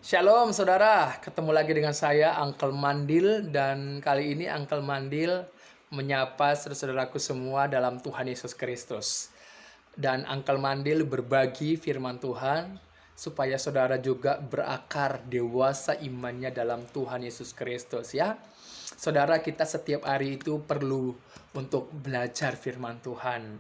Shalom saudara, ketemu lagi dengan saya Uncle Mandil dan kali ini Uncle Mandil menyapa saudara-saudaraku semua dalam Tuhan Yesus Kristus. Dan Uncle Mandil berbagi firman Tuhan supaya saudara juga berakar dewasa imannya dalam Tuhan Yesus Kristus ya. Saudara, kita setiap hari itu perlu untuk belajar firman Tuhan,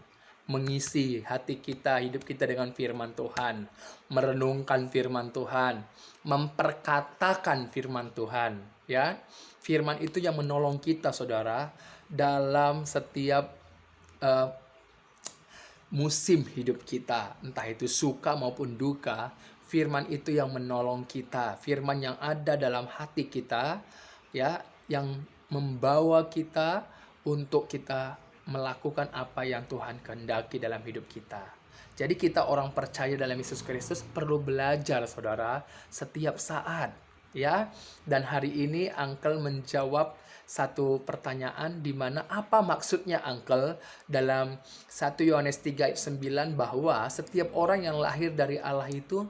mengisi hati kita, hidup kita dengan firman Tuhan, merenungkan firman Tuhan, memperkatakan firman Tuhan, ya. Firman itu yang menolong kita, saudara, dalam setiap eh, musim hidup kita, entah itu suka maupun duka. Firman itu yang menolong kita, firman yang ada dalam hati kita, ya, yang membawa kita untuk kita melakukan apa yang Tuhan kehendaki dalam hidup kita. Jadi kita orang percaya dalam Yesus Kristus perlu belajar, saudara, setiap saat, ya. Dan hari ini Uncle menjawab satu pertanyaan di mana apa maksudnya Uncle dalam 1 Yohanes 3 ayat 9 bahwa setiap orang yang lahir dari Allah itu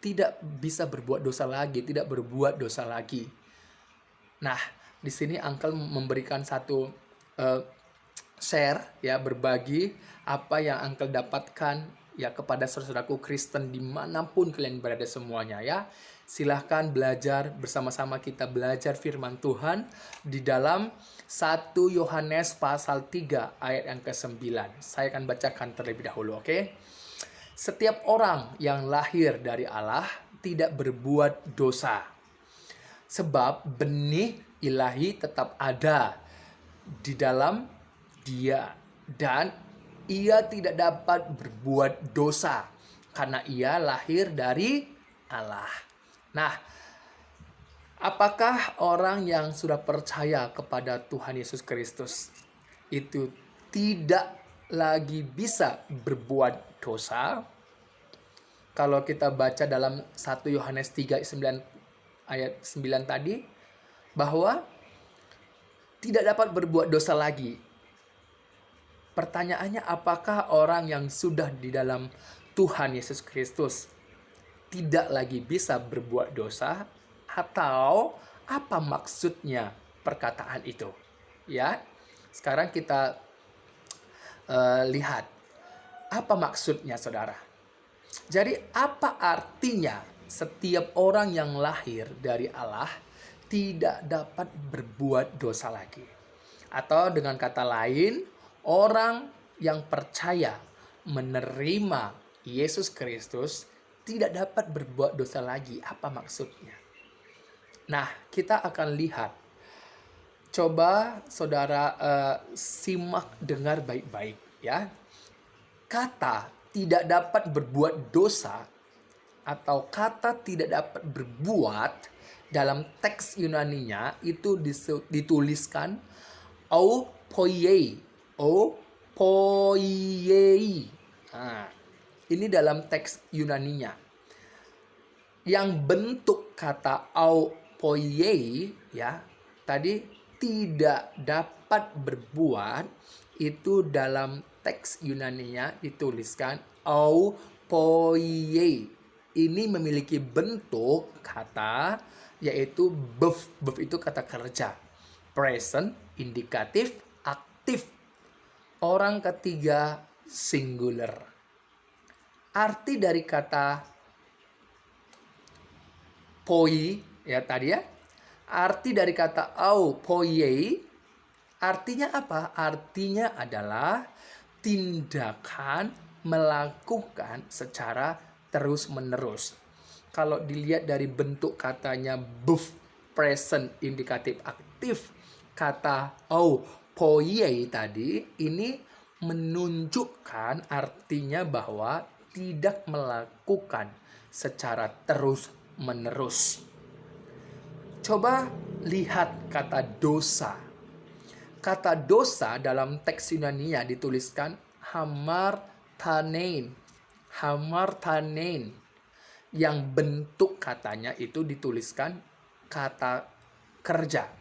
tidak bisa berbuat dosa lagi, tidak berbuat dosa lagi. Nah, di sini Uncle memberikan satu uh, share, ya, berbagi apa yang Uncle dapatkan ya kepada saudaraku Kristen dimanapun kalian berada semuanya, ya. Silahkan belajar bersama-sama, kita belajar firman Tuhan di dalam 1 Yohanes pasal 3 ayat yang ke-9. Saya akan bacakan terlebih dahulu, oke? Setiap orang yang lahir dari Allah tidak berbuat dosa, sebab benih ilahi tetap ada di dalam dia, dan ia tidak dapat berbuat dosa karena ia lahir dari Allah. Nah, apakah orang yang sudah percaya kepada Tuhan Yesus Kristus itu tidak lagi bisa berbuat dosa? Kalau kita baca dalam 1 Yohanes 3 ayat 9 tadi, bahwa tidak dapat berbuat dosa lagi. Pertanyaannya, apakah orang yang sudah di dalam Tuhan Yesus Kristus tidak lagi bisa berbuat dosa, atau apa maksudnya perkataan itu? Ya, sekarang kita lihat apa maksudnya, saudara. Jadi apa artinya setiap orang yang lahir dari Allah tidak dapat berbuat dosa lagi? Atau dengan kata lain, orang yang percaya menerima Yesus Kristus tidak dapat berbuat dosa lagi. Apa maksudnya? Nah, kita akan lihat. Coba saudara simak, dengar baik-baik, ya. Kata tidak dapat berbuat dosa atau kata tidak dapat berbuat dalam teks Yunaninya itu dituliskan opoiei. Opoiei. Nah, ini dalam teks Yunaninya. Yang bentuk kata opoiei, ya, tadi tidak dapat berbuat, itu dalam teks Yunaninya dituliskan opoiei. Ini memiliki bentuk kata yaitu verb. Verb itu kata kerja. Present, indikatif, aktif. Orang ketiga singular. Arti dari kata poi, ya tadi, ya. Arti dari kata poiei artinya apa? Artinya adalah tindakan melakukan secara terus-menerus. Kalau dilihat dari bentuk katanya buff, present, indikatif, aktif, kata poiei tadi ini menunjukkan artinya bahwa tidak melakukan secara terus-menerus. Coba lihat kata dosa. Kata dosa dalam teks Yunania dituliskan hamartanein. Hamartanein. Yang bentuk katanya itu dituliskan kata kerja.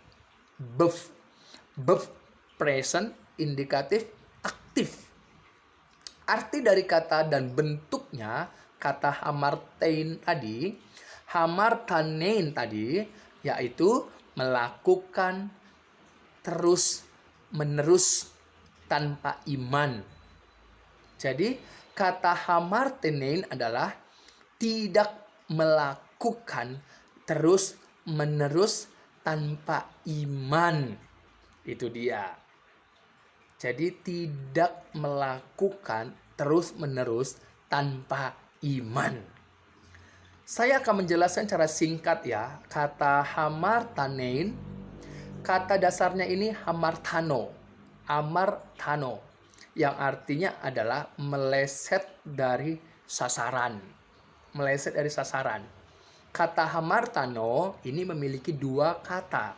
Verb. Verb, present, indikatif, aktif. Arti dari kata dan bentuknya kata hamartein tadi, Hamartanein tadi yaitu melakukan terus menerus tanpa iman. Jadi kata hamartanein adalah tidak melakukan terus menerus tanpa iman. Itu dia. Jadi tidak melakukan terus menerus tanpa iman. Saya akan menjelaskan secara singkat ya. Kata hamartanein, kata dasarnya ini hamartano. Amartano. Yang artinya adalah meleset dari sasaran. Meleset dari sasaran. Kata hamartano ini memiliki dua kata.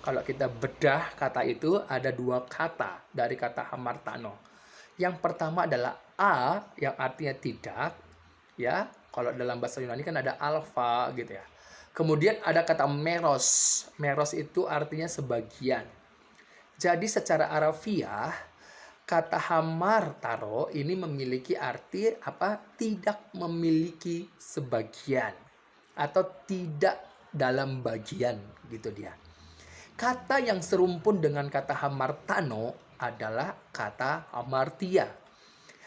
Kalau kita bedah kata itu ada dua kata dari kata hamartano. Yang pertama adalah a yang artinya tidak, ya. Kalau dalam bahasa Yunani kan ada alfa gitu ya. Kemudian ada kata meros. Meros itu artinya sebagian. Jadi secara harafiah kata hamartaro ini memiliki arti apa? Tidak memiliki sebagian atau tidak dalam bagian gitu dia. Kata yang serumpun dengan kata hamartano adalah kata hamartia.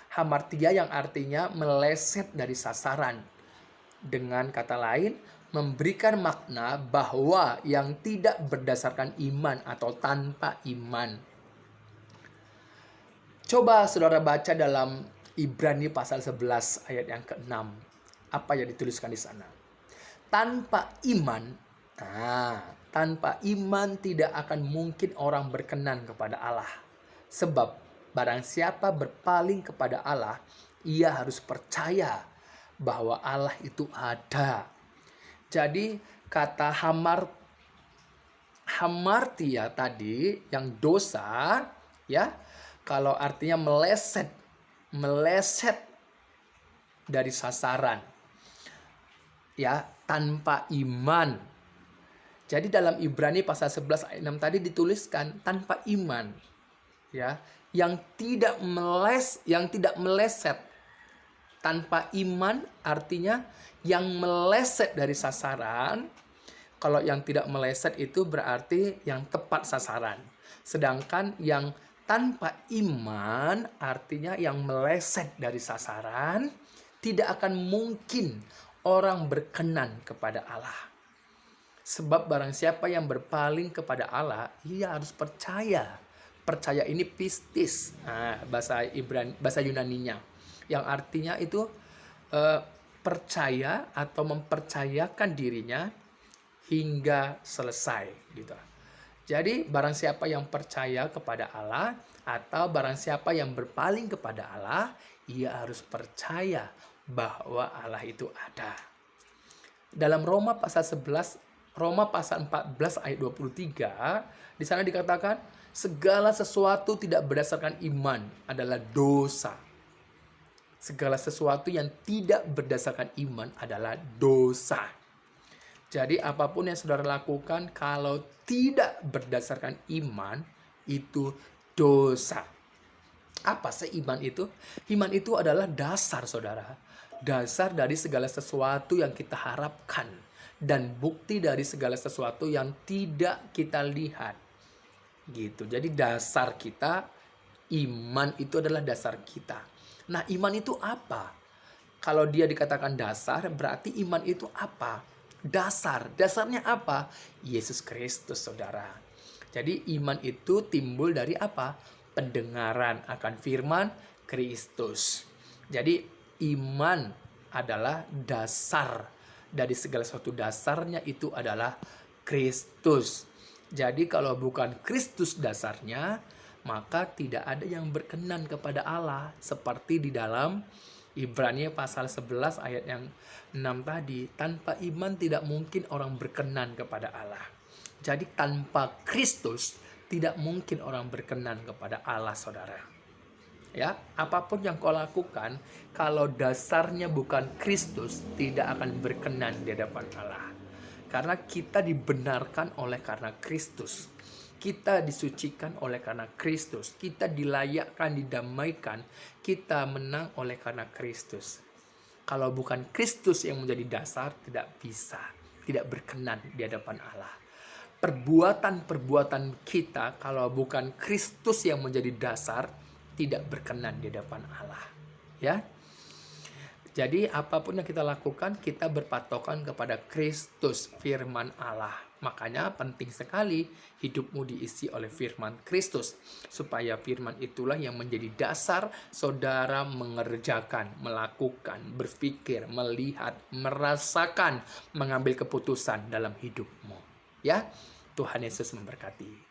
Hamartia yang artinya meleset dari sasaran. Dengan kata lain, memberikan makna bahwa yang tidak berdasarkan iman atau tanpa iman. Coba saudara baca dalam Ibrani pasal 11 ayat yang ke-6. Apa yang dituliskan di sana? Tanpa iman, tanpa iman tidak akan mungkin orang berkenan kepada Allah. Sebab barang siapa berpaling kepada Allah, ia harus percaya bahwa Allah itu ada. Jadi kata hamartia tadi yang dosa, ya, kalau artinya meleset dari sasaran, ya, tanpa iman. Jadi dalam Ibrani pasal 11 ayat 6 tadi dituliskan tanpa iman, ya, yang tidak meleset. Tanpa iman artinya yang meleset dari sasaran. Kalau yang tidak meleset itu berarti yang tepat sasaran. Sedangkan yang tanpa iman artinya yang meleset dari sasaran, tidak akan mungkin orang berkenan kepada Allah. Sebab barang siapa yang berpaling kepada Allah, ia harus percaya. Percaya ini pistis, bahasa Yunaninya, yang artinya itu percaya atau mempercayakan dirinya hingga selesai gitu. Jadi barang siapa yang percaya kepada Allah atau barang siapa yang berpaling kepada Allah, ia harus percaya bahwa Allah itu ada. Dalam Roma pasal 14 ayat 23, di sana dikatakan segala sesuatu tidak berdasarkan iman adalah dosa. Segala sesuatu yang tidak berdasarkan iman adalah dosa. Jadi apapun yang saudara lakukan kalau tidak berdasarkan iman, itu dosa. Apa sih iman itu? Iman itu adalah dasar, saudara. Dasar dari segala sesuatu yang kita harapkan. Dan bukti dari segala sesuatu yang tidak kita lihat. Gitu. Jadi dasar kita, iman itu adalah dasar kita. Nah, iman itu apa? Kalau dia dikatakan dasar, berarti iman itu apa? Dasar. Dasarnya apa? Yesus Kristus, saudara. Jadi iman itu timbul dari apa? Pendengaran akan firman Kristus. Jadi iman adalah dasar. Dari segala sesuatu, dasarnya itu adalah Kristus. Jadi kalau bukan Kristus dasarnya, maka tidak ada yang berkenan kepada Allah. Seperti di dalam Ibrani pasal 11 ayat yang 6 tadi. Tanpa iman tidak mungkin orang berkenan kepada Allah. Jadi tanpa Kristus tidak mungkin orang berkenan kepada Allah, saudara. Ya, apapun yang kau lakukan, kalau dasarnya bukan Kristus, tidak akan berkenan di hadapan Allah. Karena kita dibenarkan oleh karena Kristus. Kita disucikan oleh karena Kristus. Kita dilayakkan, didamaikan. Kita menang oleh karena Kristus. kalau bukan Kristus yang menjadi dasar, tidak bisa, tidak berkenan di hadapan Allah. Perbuatan-perbuatan kita kalau bukan Kristus yang menjadi dasar, tidak berkenan di hadapan Allah. Ya. Jadi apapun yang kita lakukan, kita berpatokan kepada Kristus, firman Allah. Makanya penting sekali hidupmu diisi oleh firman Kristus. Supaya firman itulah yang menjadi dasar saudara mengerjakan, melakukan, berpikir, melihat, merasakan, mengambil keputusan dalam hidupmu. Ya, Tuhan Yesus memberkati.